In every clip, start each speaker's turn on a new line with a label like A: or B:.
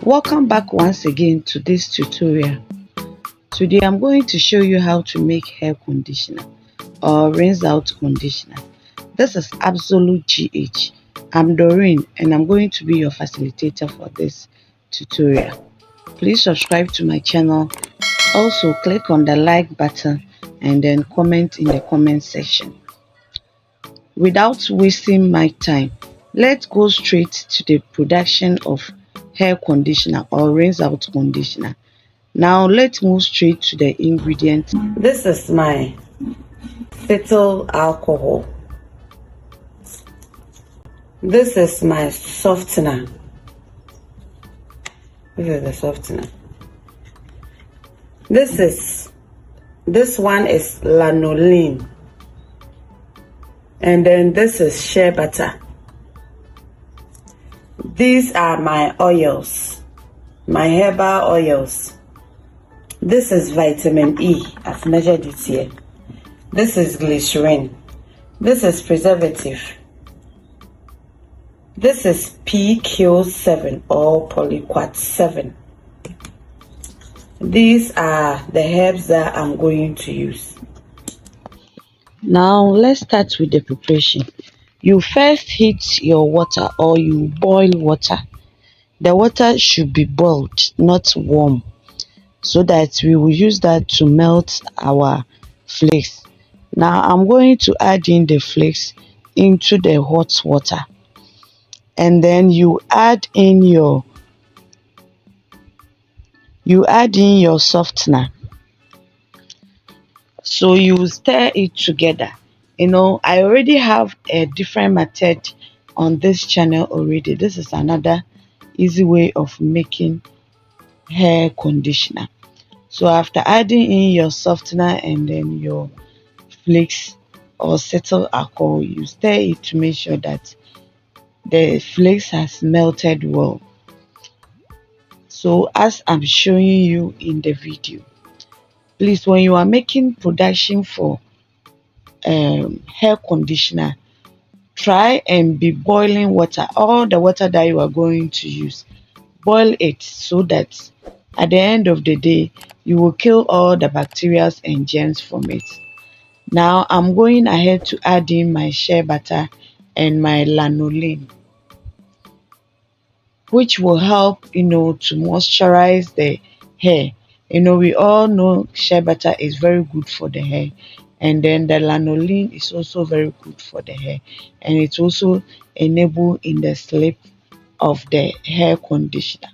A: Welcome back once again to this tutorial. Today I'm going to show you how to make hair conditioner or rinse out conditioner. This is Absolute GH. I'm Doreen and I'm going to be your facilitator for this tutorial. Please subscribe to my channel. Also click on the like button and then comment in the comment section. Without wasting my time, let's go straight to the production of hair conditioner or rinse out conditioner. Now let's move straight to the ingredients. This is my cetyl alcohol. This is my softener. This is the softener. This one is lanolin. And then this is shea butter. These are my oils, my herbal oils. This is vitamin E. I've measured it here. This is glycerin. This is preservative. This is PQ7 or polyquat 7. These are the herbs that I'm going to use. Now let's start with the preparation. You first heat your water or you boil water. The water should be boiled, not warm, so that we will use that to melt our flakes. Now I'm going to add in the flakes into the hot water, and then you add in your softener. So you stir it together. I already have a different method on this channel already. This is another easy way of making hair conditioner. So after adding in your softener and then your flakes or cetyl alcohol, you stir it to make sure that the flakes has melted well. So as I'm showing you in the video, please, when you are making production for hair conditioner, try and be boiling water. All the water that you are going to use, boil it so that at the end of the day you will kill all the bacteria and germs from it. Now I'm going ahead to add in my shea butter and my lanolin, which will help to moisturize the hair. We all know shea butter is very good for the hair, and then the lanolin is also very good for the hair, and it also enable in the sleep of the hair conditioner.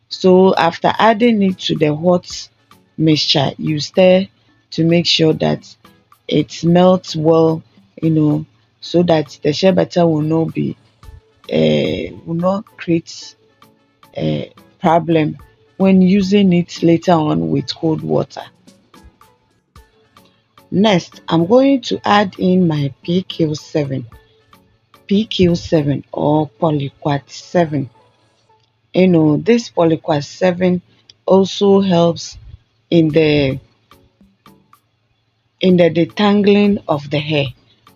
A: So after adding it to the hot mixture, you stir to make sure that it melts well, so that the shea butter will not create a problem when using it later on with cold water. Next, I'm going to add in my PQ7 or polyquat 7. This polyquat 7 also helps in the detangling of the hair.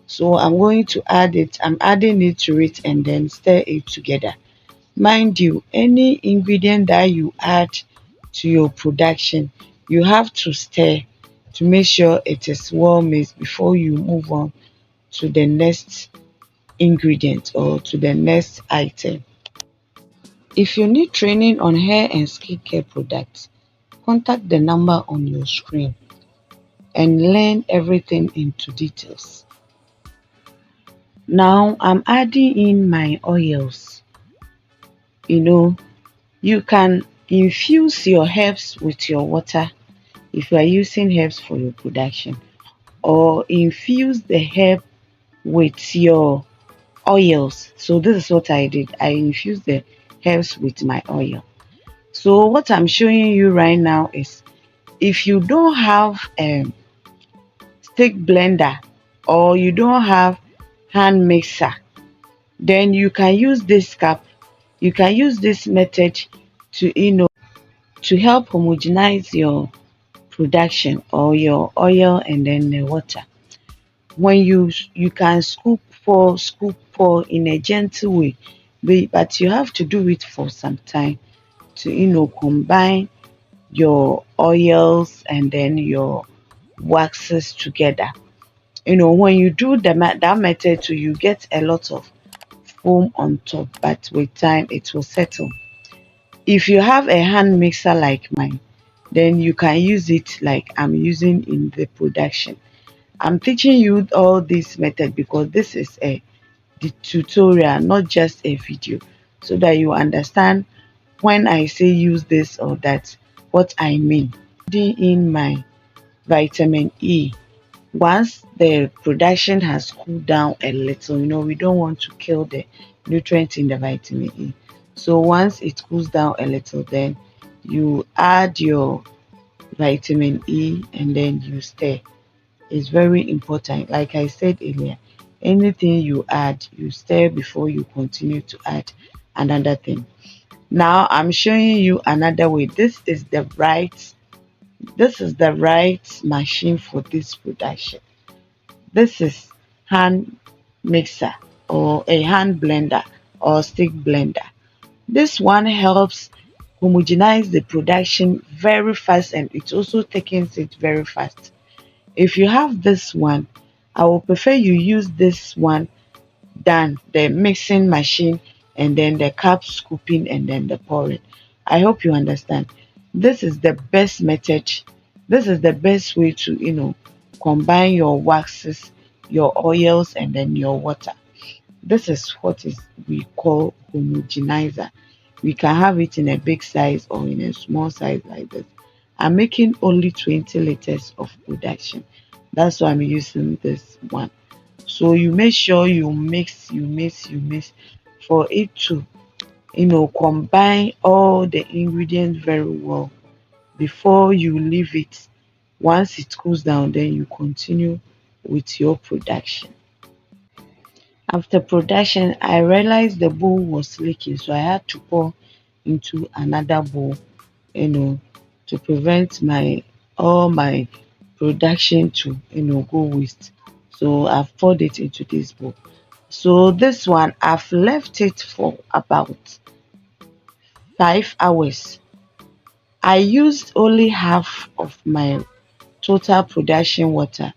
A: So I'm going to add it. I'm adding it to it and then stir it together. Mind you, any ingredient that you add to your production, you have to stir to make sure it is well mixed before you move on to the next ingredient or to the next item. If you need training on hair and skincare products, contact the number on your screen and learn everything into details. Now I'm adding in my oils. You can infuse your herbs with your water if you are using herbs for your production, or infuse the herb with your oils. So this is what I did. I infused the herbs with my oil. So what I'm showing you right now is, if you don't have a stick blender or you don't have hand mixer, then you can use this cup. You can use this method to help homogenize your production or your oil and then the water. When you can scoop pour in a gentle way, but you have to do it for some time to combine your oils and then your waxes together. When you do that method too, you get a lot of foam on top, but with time it will settle. If you have a hand mixer like mine, then you can use it like I'm using in the production. I'm teaching you all this method because this is the tutorial, not just a video, so that you understand when I say use this or that, what I mean. In my vitamin E, once the production has cooled down a little, we don't want to kill the nutrients in the vitamin E. So once it cools down a little, then you add your vitamin E and then you stir. It's very important. Like I said earlier, anything you add, you stir before you continue to add another thing. Now I'm showing you another way. This is the right machine for this production. This is hand mixer or a hand blender or stick blender. This one helps homogenize the production very fast, and it also thickens it very fast. If you have this one, I will prefer you use this one than the mixing machine and then the cup scooping and then the pouring. I hope you understand. This is the best method. This is the best way to combine your waxes, your oils, and then your water. This is what is we call homogenizer. We can have it in a big size or in a small size like this. I'm making only 20 liters of production. That's why I'm using this one. So you make sure you mix for it to combine all the ingredients very well before you leave it. Once it cools down, then you continue with your production. After production, I realized the bowl was leaking, so I had to pour into another bowl, you know, to prevent my all my production to go waste. So I've poured it into this bowl. So this one I've left it for about 5 hours. I used only half of my total production water,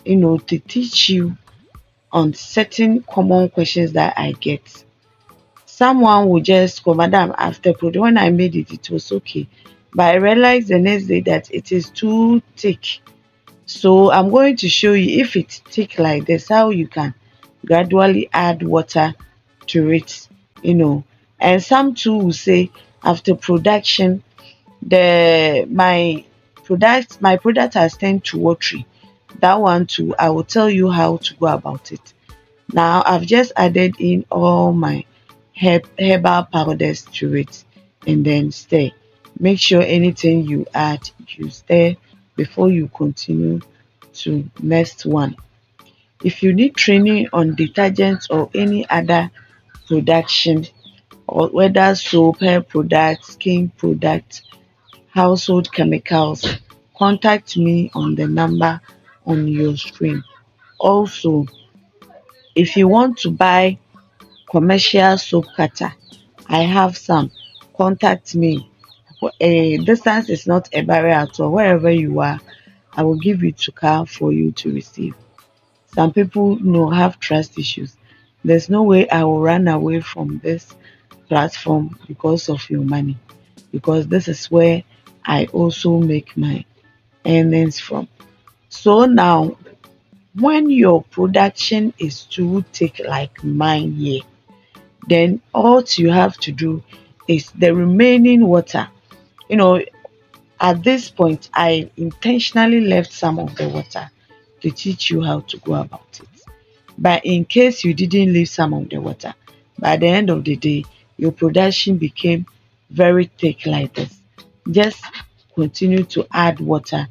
A: to teach you on certain common questions that I get. Someone would just go, Madam, after when I made it, it was okay. But I realized the next day that it is too thick. So I'm going to show you if it's thick like this, how you can gradually add water to it, you know. And some too will say after production, my product has turned to watery. That one too, I will tell you how to go about it. Now I've just added in all my herbal powders to it and then stir. Make sure anything you add, you stir before you continue to next one. If you need training on detergents or any other production, or whether soap, hair products, skin products, household chemicals, contact me on the number on your screen. Also, if you want to buy commercial soap cutter, I have some. Contact me. A distance is not a barrier at all. Wherever you are, I will give you to car for you to receive. Some people have trust issues. There's no way I will run away from this platform because of your money, because this is where I also make my earnings from. So now, when your production is too thick like mine here, then all you have to do is the remaining water. You know, at this point, I intentionally left some of the water to teach you how to go about it. But in case you didn't leave some of the water, by the end of the day, your production became very thick like this. Just continue to add water,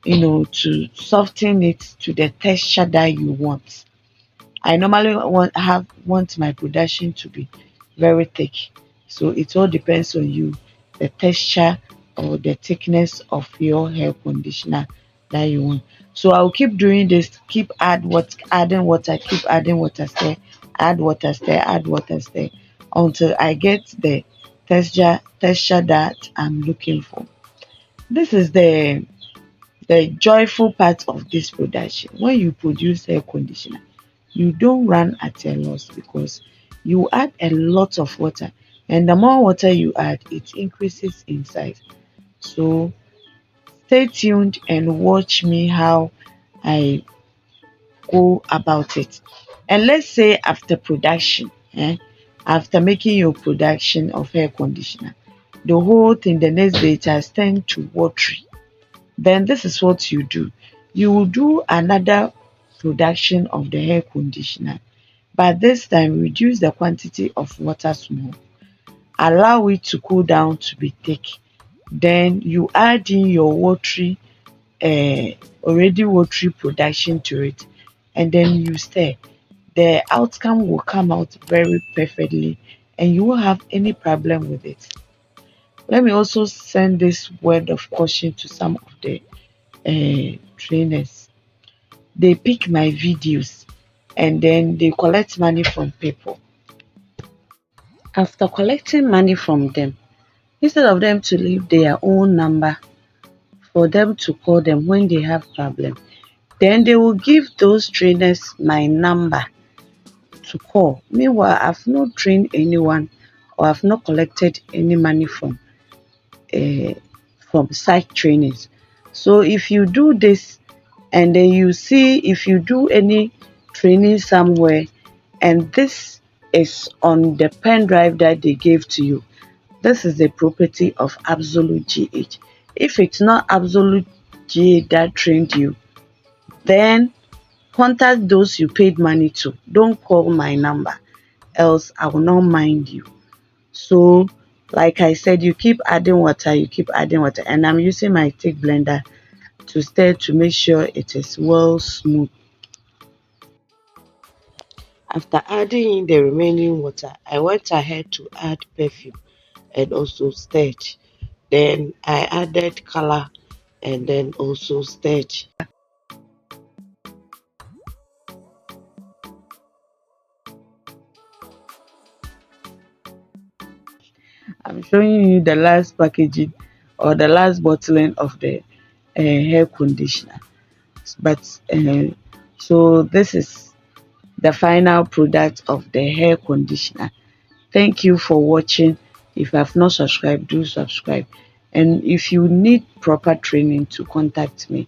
A: to soften it to the texture that you want. I normally want my production to be very thick. So it all depends on you, the texture or the thickness of your hair conditioner that you want. So I'll keep doing this, adding water, keep adding water, stir, add water, stir, until I get the texture that I'm looking for. This is the joyful part of this production. When you produce hair conditioner, you don't run at a loss because you add a lot of water, and the more water you add, it increases in size. So stay tuned and watch me how I go about it. And let's say after production, after making your production of hair conditioner, the whole thing the next day it has turned to watery. Then this is what you do. You will do another production of the hair conditioner, but this time reduce the quantity of water small. Allow it to cool down to be thick. Then you add in your watery, already watery production to it, and then you stir. The outcome will come out very perfectly, and you won't have any problem with it. Let me also send this word of caution to some of the trainers. They pick my videos and then they collect money from people. After collecting money from them, instead of them to leave their own number for them to call them when they have problem, then they will give those trainers my number to call. Meanwhile, I've not trained anyone or I've not collected any money uh, from such trainings. So if you do this and then you see if you do any training somewhere and this is on the pen drive that they gave to you, this is the property of absolute GH. If it's not absolute GH that trained you, then contact those you paid money to. Don't call my number, else I will not mind you. So, like I said, you keep adding water, and I'm using my thick blender to stir to make sure it is well smooth. After adding in the remaining water, I went ahead to add perfume and also stirred. Then I added color and then also stirred. I'm showing you the last packaging or the last bottling of the hair conditioner. But so this is the final product of the hair conditioner. Thank you for watching. If you have not subscribed, do subscribe. And if you need proper training, to contact me.